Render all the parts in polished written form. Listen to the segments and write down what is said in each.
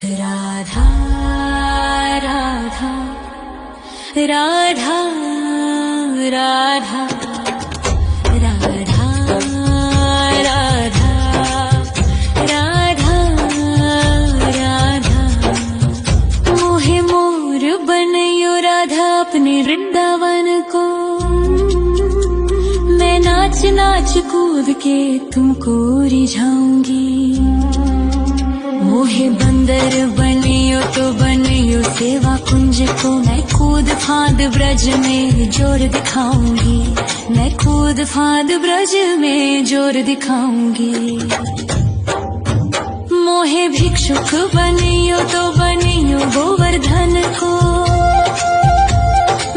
राधा राधा राधा राधा राधा राधा राधा राधा मोहे मोर बनयो राधा अपने वृंदावन को। मैं नाच नाच कूद के तुमको रिझाऊंगी। मोहे बंदर बनियो तो बनियो सेवा कुंज को। मैं कूद फांद ब्रज में जोर दिखाऊंगी। मैं कूद फांद ब्रज में जोर दिखाऊंगी। मोहे भिक्षुक बनियो तो बनियो गोवर्धन को।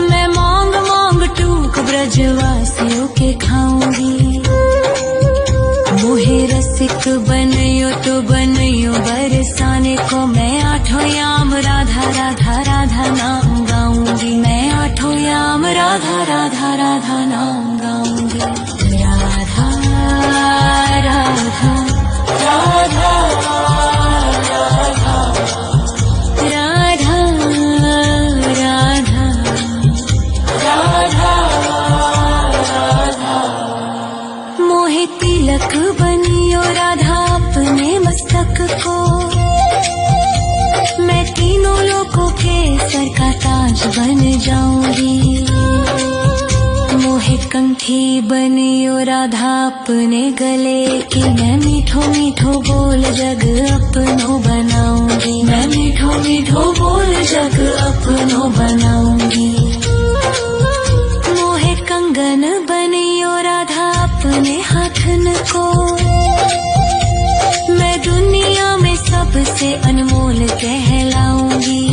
मैं मांग मांग टूक ब्रजवासियों के खाऊंगी। मोहे रसिक बनयो तो बनयो बरसाने को। मैं आठों याम राधा राधा राधा नाम गाऊंगी। मैं आठों याम राधा राधा राधा नाम गाऊंगी। राधा राधा राधा राधा राधा राधा राधा मोहे तिलक बनियो राधा अपने मस्तक को। मैं तीनों लोगों के सर का ताज बन जाऊंगी। मोहे कंठी बनियो राधा अपने गले की। मैं मीठो मीठो बोल जग अपनो बनाऊंगी। मैं मीठो मीठो बोल जग अपनो बनाऊंगी। मोहे कंगन बनियो राधा अपने हाथन को। मैं दुनिया में सबसे अनमोल कहलाऊंगी।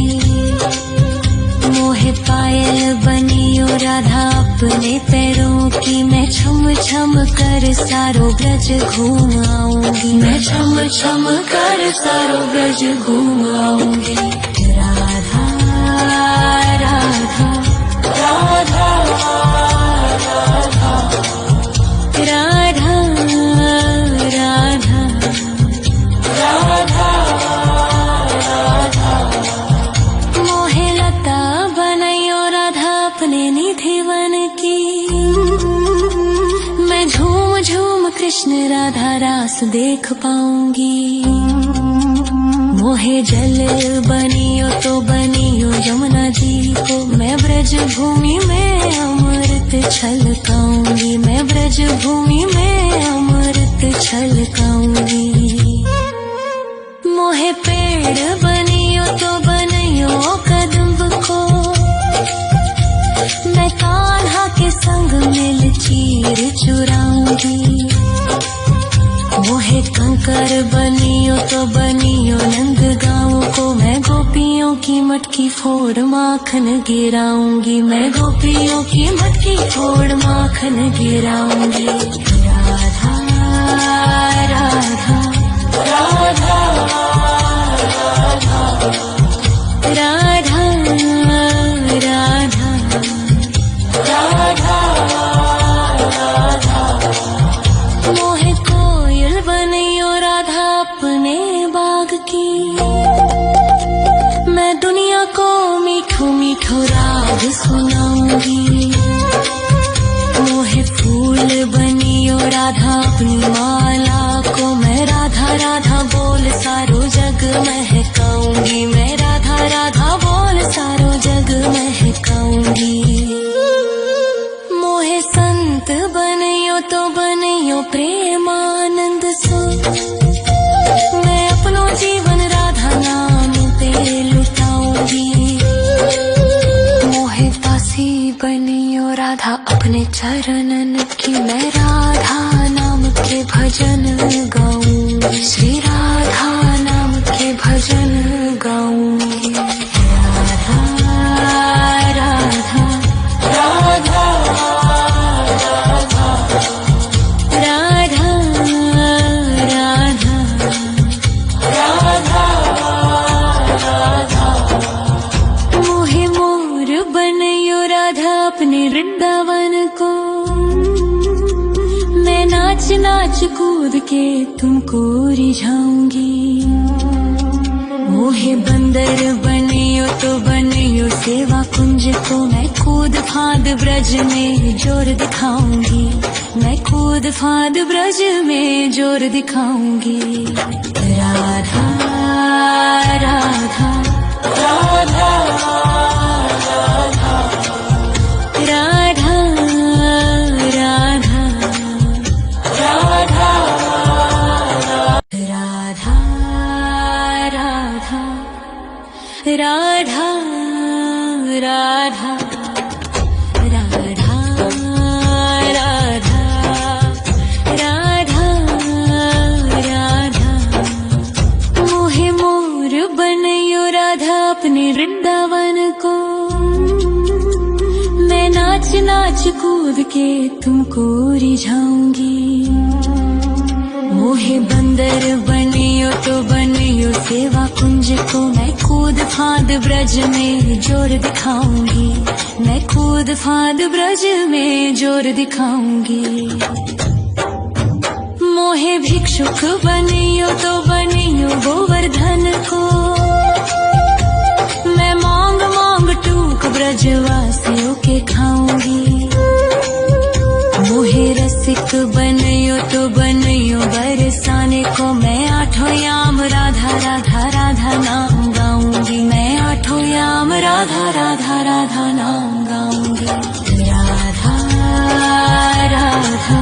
मोहे पायल बनियो राधा अपने पैरों की। मैं छम छम कर सारो ब्रज घूम आऊंगी। मैं छम छम कर सारो ब्रज घूम आऊंगी। राधा राधा राधा राधा राधा राधा राधा राधा मोहे लता बनयो राधा अपने निधिवन की। मैं झूम झूम कृष्ण राधा रास देख पाऊंगी। मोहे जल बनियो तो बनियो यमुना जी को। मैं ब्रज भूमि में अमृत छलकाऊंगी। मैं ब्रज भूमि में अमृत छलकाऊंगी। मोहे पेड़ बनियो तो बनियो कदम्ब को। मैं कान्हा के संग मिल चीर चुराऊंगी। मोहे कंकर बनियो तो बनियो नंद गाँव को। मैं गोपियों की मटकी फोड़ माखन गिराऊंगी। मैं गोपियों की मटकी फोड़ माखन गिराऊंगी। राधा राधा राधा राधा राधा राधा राधा मोहे कोयल बनियो राधा अपने बाग की। मैं दुनिया को मीठो मीठो राग सुनाऊंगी। मोहे फूल बनियो राधा अपनी माला को। मैं राधा राधा बोल सारो जग महकाऊंगी। मैं राधा राधा बोल सारो जग महकाऊंगी। मोहे संत बनियो तो बनियो प्रेमानंद सो। मैं अपनो जीवन राधा नाम पे लुटाऊंगी। मोहे दासी बनियो राधा अपने चरणन की। मैं राधा नाम के भजन गाऊंगी। श्री राधा नाम के भजन गाऊंगी। राधा राधा राधा राधा राधा राधा राधा मोहे मोर बनयो राधा अपने वृंदावन को। मैं नाच नाच कूद के तुमको रिझाऊंगी। मोहे मोहे बंदर बनियो तो बनियो सेवा कुंज को मैं कूद फांद ब्रज में जोर दिखाऊंगी, मैं कूद फांद ब्रज में जोर दिखाऊंगी। राधा राधा राधा राधा राधा राधा राधा राधा राधा राधा राधा राधा राधा राधा मोहे मोर बनयो राधा अपने वृंदावन को, मैं नाच नाच कूद के तुमको रिझाऊंगी। मोहे बंदर बनियो तो बनियो सेवा कुंज को मैं कूद फांद ब्रज में जोर दिखाऊंगी, मैं कूद फांद ब्रज में जोर दिखाऊंगी। मोहे भिक्षुक बनियो तो बनियो गोवर्धन को, मैं मांग मांग टूक ब्रजवासियों के खाऊंगी। मोहे रसिक बनियो तो बनियो बरसाने को, मैं आठों याम राधा राधा राधा नाम गाऊंगी, मैं आठों याम राधा राधा राधा नाम गाऊंगी। राधा राधा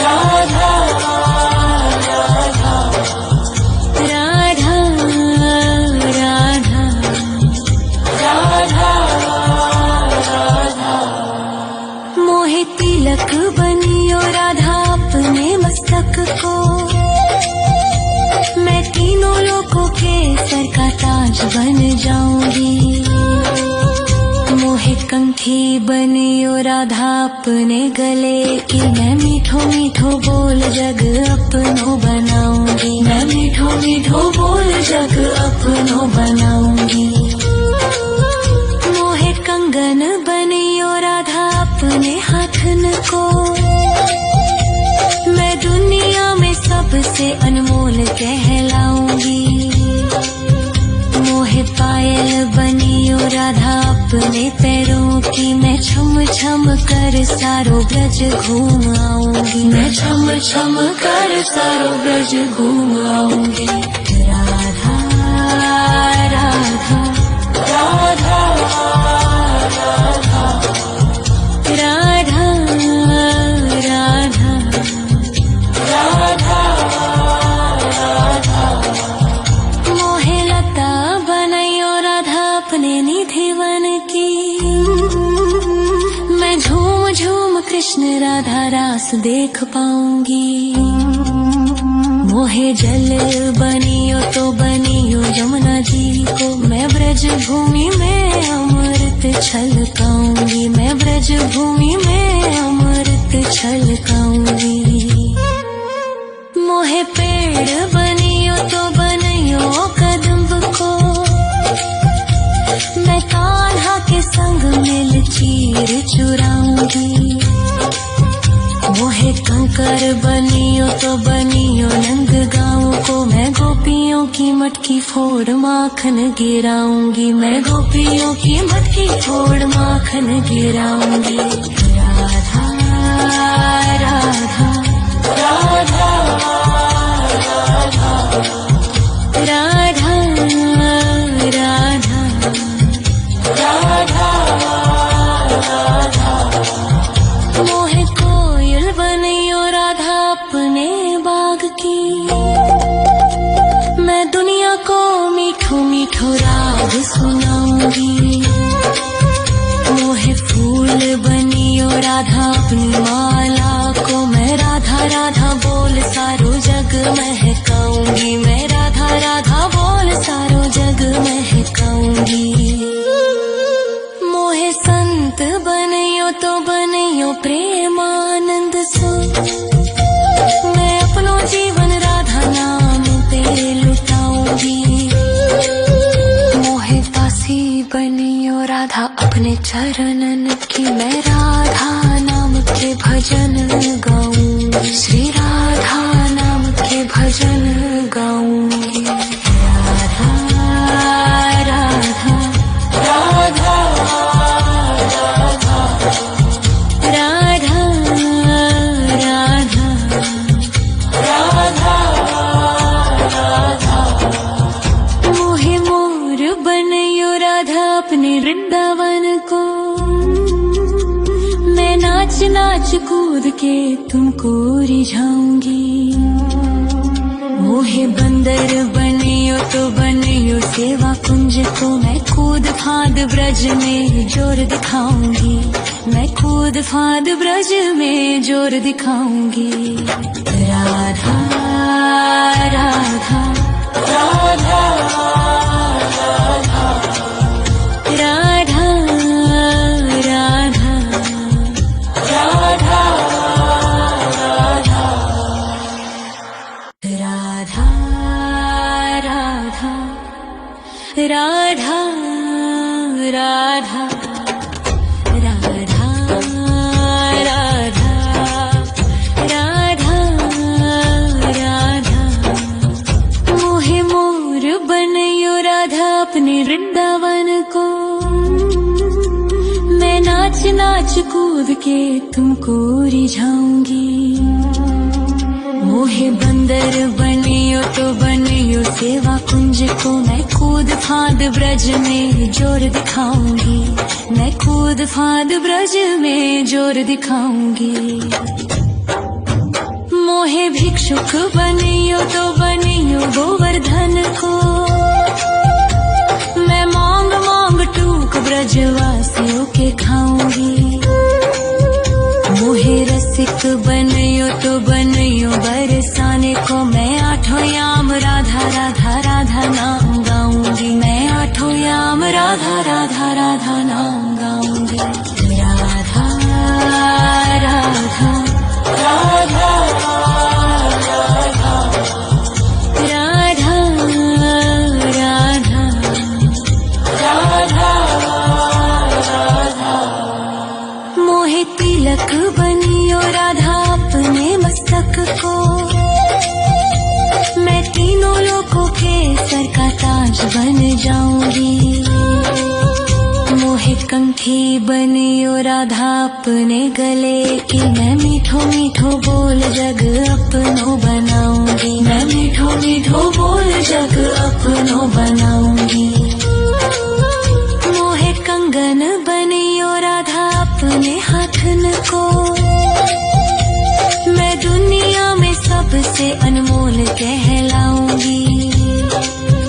राधा राधा राधा राधा राधा मोहे तिलक बनियो राधा अपने मस्तक को, मैं तीनों लोगों के सर का ताज बन जाऊंगी। मोहे कंठी बनियो राधा अपने गले की, मैं मीठो मीठो बोल जग अपनो बनाऊंगी, मैं मीठो मीठो बोल जग अपनो बनाऊंगी। मोहे कंगन बनियो राधा अपने हाथन को, मैं दुनिया में सबसे अनमोल कहलाऊंगी। मोहे पायल बनियो राधा अपने पैरों की, मैं छम छम कर सारो ब्रज घूम आऊंगी, मैं छम छम कर सारो ब्रज घूम आऊंगी। राधा राधा राधा राधा राधा राधा राधा मोहे लता बनयो राधा अपने निधि वन की, मैं झूम झूम कृष्ण राधा रास देख पाऊंगी। मोहे जल बनियो तो बनियो यमुना जी को, मैं ब्रज भूमि में अमृत छलकाऊंगी, मैं ब्रज भूमि में अमृत छलकाऊंगी। मोहे पेड़ बनियो तो बनियो कदम्ब को, मैं कान्हा के संग मिल चीर चुराऊंगी। मोहे कंकर बनियो तो बनियो नंद गाँव को, मैं गोपियों की मटकी फोड़ माखन गिराऊंगी, मैं गोपियों की मटकी फोड़ माखन गिराऊंगी। राधा राधा राधा राधा राधा राधा राधा मोहे कोयल बनियो राधा अपने बाग की, मैं दुनिया को मीठो मीठो राग सुनाऊंगी। मोहे फूल बनियो राधा अपनी माला को, मैं राधा राधा बोल सारो जग महकाऊंगी, मैं राधा राधा बोल सारो जग महकाऊंगी। मोहे संत बनियो तो बनियो प्रेमानंद सो, मैं अपनो जीवन राधा नाम पे लुटाऊंगी। मोहे दासी बनियो राधा अपने चरणन की, मैं राधा नाम के भजन गाऊंगी, श्री राधा नाम के भजन गाऊंगी। राधा नाच नाच कूद के तुमको रिझाऊंगी। मोहे बंदर बनियो तो बनियो सेवा कुंज को, मैं कूद फांद ब्रज में जोर दिखाऊंगी। मैं कूद फांद ब्रज में जोर दिखाऊंगी। राधा राधा राधा राधा राधा राधा राधा राधा राधा राधा राधा राधा राधा राधा। मोहे मोर बनयो राधा अपने वृंदावन को, मैं नाच नाच कूद के तुमको रिझाऊंगी। मोहे बंदर बनियो तो बनियो सेवा कुंज को, मैं कूद फांद ब्रज में जोर दिखाऊंगी। मैं कूद फांद ब्रज में जोर दिखाऊंगी। मोहे भिक्षुक बनियो तो बनियो गोवर्धन को, मैं मांग मांग टूक ब्रजवासियों के खाऊंगी। मोहे रसिक बनियो तो बनियो बरसाने को, मैं आठों याम राधा राधा राधा नाम गाऊंगी। मैं आठों याम राधा राधा राधा नाम गाऊंगी। राधा राधा राधा राधा राधा राधा राधा। मोहे तिलक बनियो राधा अपने मस्तक को, मैं तीनों लोगों के सर का ताज बन जाऊंगी। मोहे कंठी बनियो राधा अपने गले की, मैं मीठो मीठो बोल जग अपनो बनाऊंगी। मैं मीठो मीठो बोल जग अपनो बनाऊंगी।